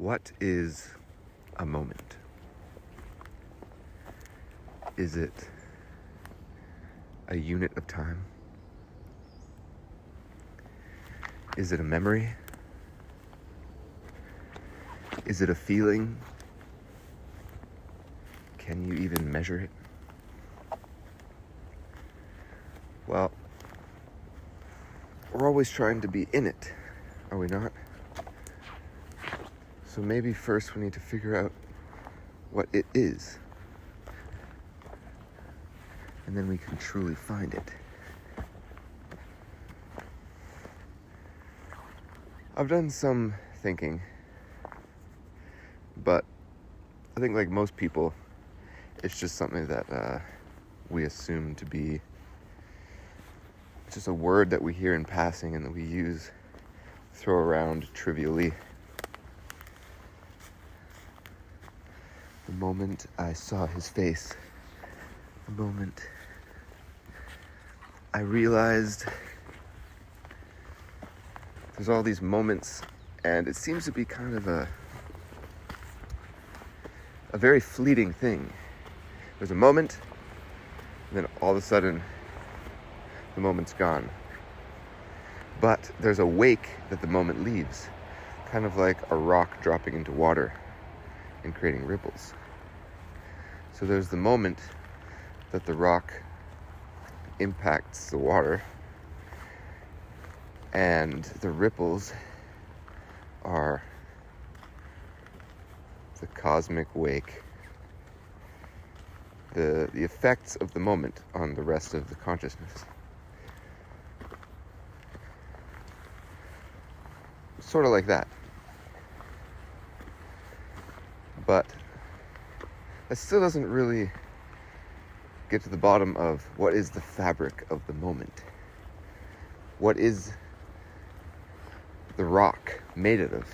What is a moment? Is it a unit of time? Is it a memory? Is it a feeling? Can you even measure it? Well, we're always trying to be in it, are we not? So maybe first we need to figure out what it is. And then we can truly find it. I've done some thinking, but I think like most people, it's just something that we assume to be just a word that we hear in passing and that we use, throw around trivially. The moment I saw his face, the moment I realized there's all these moments, and it seems to be kind of a very fleeting thing. There's a moment, and then all of a sudden, the moment's gone. But there's a wake that the moment leaves, kind of like a rock dropping into water and creating ripples. So there's the moment that the rock impacts the water, and the ripples are the cosmic wake, the effects of the moment on the rest of the consciousness. Sort of like that. But that still doesn't really get to the bottom of what is the fabric of the moment. What is the rock made out of?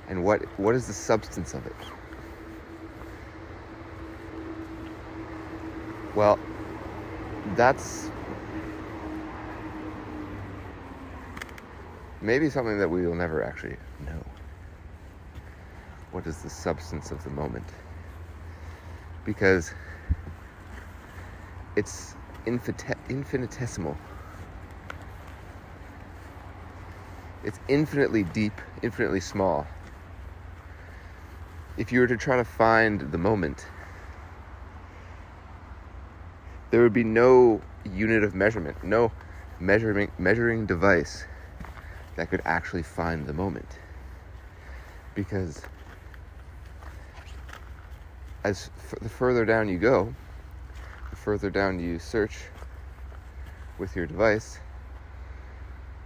And what is the substance of it? Well, that's maybe something that we will never actually know. What is the substance of the moment? Because it's infinitesimal. It's infinitely deep, infinitely small. If you were to try to find the moment, there would be no unit of measurement, no measuring device that could actually find the moment. Because the further down you go, the further down you search with your device,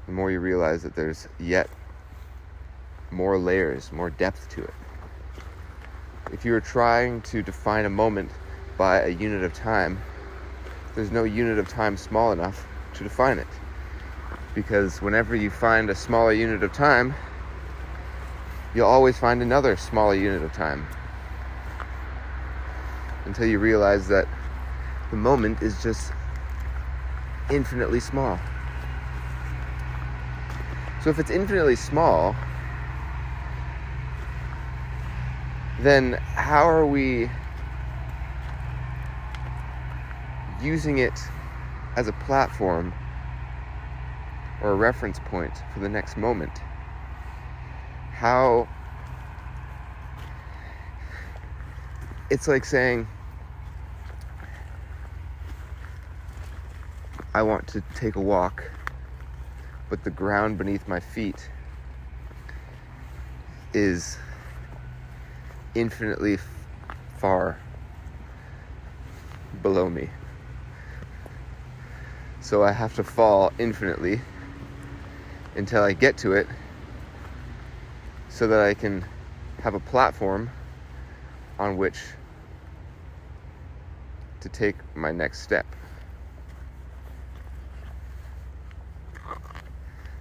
the more you realize that there's yet more layers, more depth to it. If you were trying to define a moment by a unit of time, there's no unit of time small enough to define it. Because whenever you find a smaller unit of time, you'll always find another smaller unit of time. Until you realize that the moment is just infinitely small. So if it's infinitely small, then how are we using it as a platform or a reference point for the next moment? How it's like saying, I want to take a walk, but the ground beneath my feet is infinitely far below me. So I have to fall infinitely until I get to it so that I can have a platform on which to take my next step.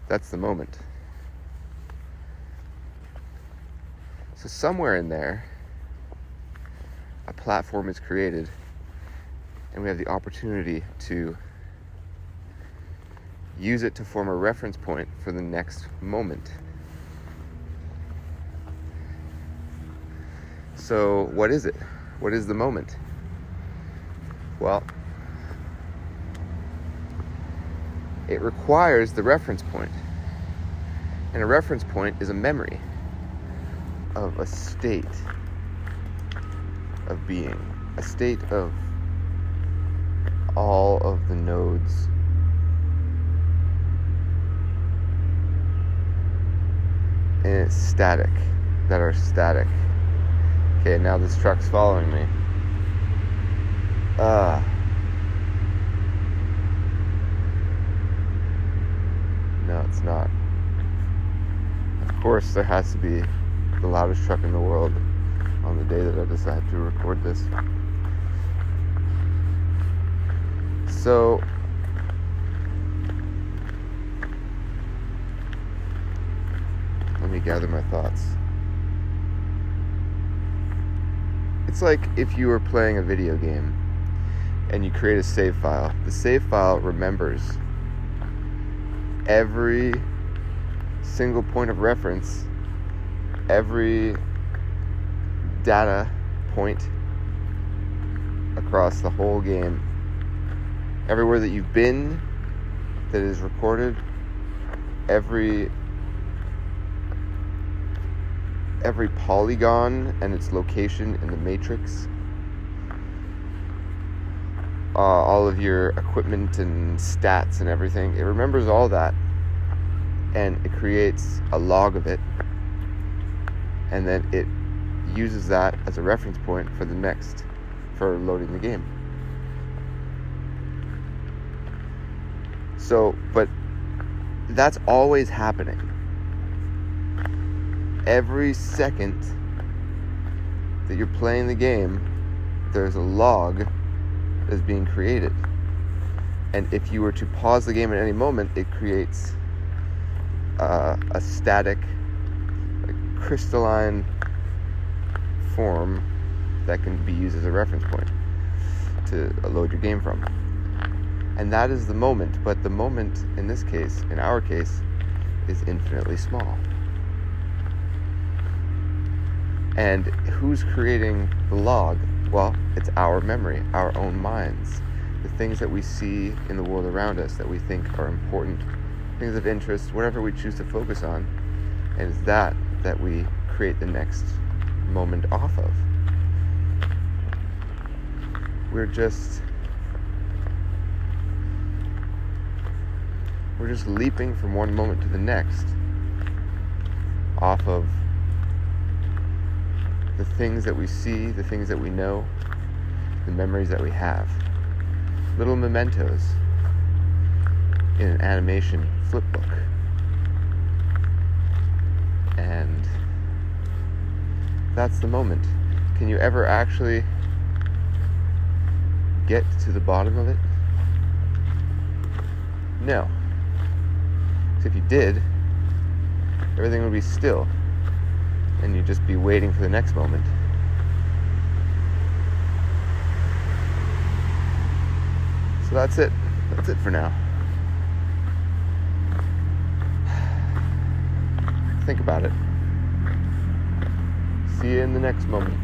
That's the moment. So somewhere in there, a platform is created, and we have the opportunity to use it to form a reference point for the next moment. So what is it? What is the moment? Well, it requires the reference point. And a reference point is a memory of a state of being, a state of all of the nodes and it's static, that are static. Okay, now this truck's following me. No, it's not. Of course, there has to be the loudest truck in the world on the day that I decide to record this. So, let me gather my thoughts. It's like if you were playing a video game and you create a save file. The save file remembers every single point of reference, every data point across the whole game. Everywhere that you've been that is recorded, every polygon and its location in the matrix, all of your equipment and stats and everything. It remembers all that, and it creates a log of it, and then it uses that as a reference point for loading the game. So, but that's always happening. Every second that you're playing the game, there's a log that is being created. And if you were to pause the game at any moment, it creates a static, like, crystalline form that can be used as a reference point to load your game from. And that is the moment, but the moment in this case, in our case, is infinitely small. And who's creating the log? Well, it's our memory, our own minds. The things that we see in the world around us that we think are important, things of interest, whatever we choose to focus on. And it's that we create the next moment off of. We're just leaping from one moment to the next off of the things that we see, the things that we know, the memories that we have. Little mementos in an animation flipbook. And that's the moment. Can you ever actually get to the bottom of it? No. If you did, everything would be still, and you'd just be waiting for the next moment. So that's it. That's it for now. Think about it. See you in the next moment.